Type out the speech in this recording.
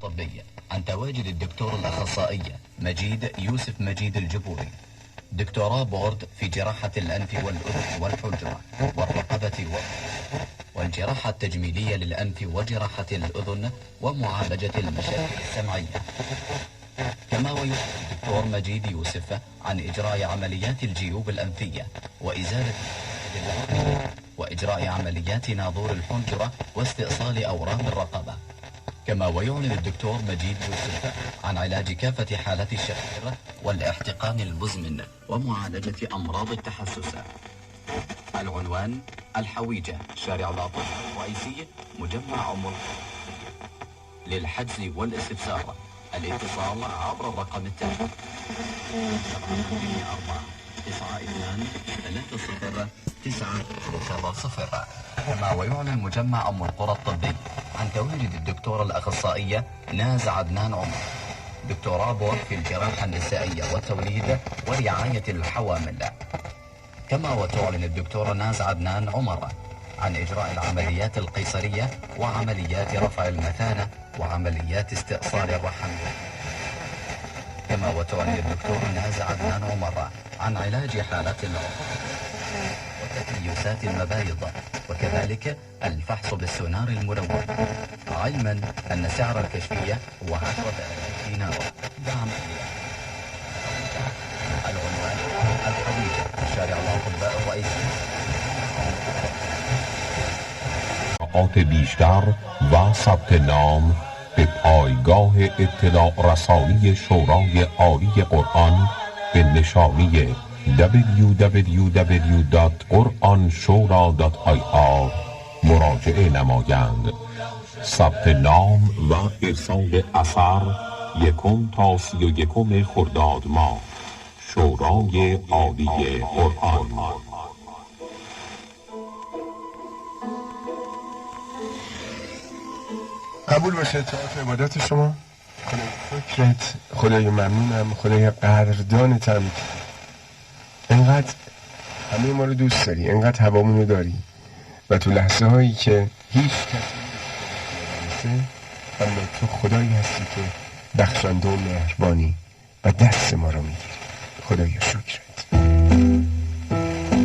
الطبي عن تواجد الدكتور الأخصائي مجيد يوسف مجيد الجبوري، دكتوراه بورد في جراحة الأنف والأذن والحنجرة والرقبة والجراحة التجميلية للأنف وجراحة الأذن ومعالجة المشاكل السمعية. كما ويعلن الدكتور مجيد يوسف عن إجراء عمليات الجيوب الأنفية وإزالة وإجراء عمليات ناظور الحنجرة واستئصال أورام الرقبة. كما ويعلن الدكتور مجيد يوسف عن علاج كافة حالات الشخير والاحتقان المزمن ومعالجة أمراض التحسس. العنوان: الحويجة، شارع العطوف الرئيسي، مجمع أم القرى. للحجز والاستفسار الاتصال عبر الرقم التالي 724-92-30-900. كما ويعلن مجمع أم القرى الطبي عن تواجد الدكتورة الأخصائية ناز عدنان عمر، دكتوراه بورد في الجراحة النسائية والتوليد ورعاية الحوامل. كما وتعلن الدكتورة ناز عدنان عمر عن إجراء العمليات القيصرية وعمليات رفع المثانة وعمليات استئصال الرحم. كما وتعلن الدكتورة ناز عدنان عمر عن علاج حالات العقم وتكيسات المبايض، وكذلك الفحص بالسونار الملون، علما أن سعر الكشفية هو 10,000 دينار. دعم العنوان: الحويجة، شارع الأطباء الرئيسي. بیشتر و ثبت نام به پایگاه اطلاع رسانی شورای عالی قرآن به نشانی www.quranshura.ir مراجعه نمایند. ثبت نام و ارسال اثر 1 تا 31 خرداد ماه. شورای عالی قرآن. قبول باشه طرف عبادت شما. خدای فکرت، خدای ممنونم، خدای قدردانتم. انقدر همه ما رو دوست داری، انقدر هوامونو داری و تو لحظه هایی که هیچ کسی نمیشه، اما تو خدایی هستی که بخشنده و مهربانی و دست ما رو میگیری. خدایا شکرت.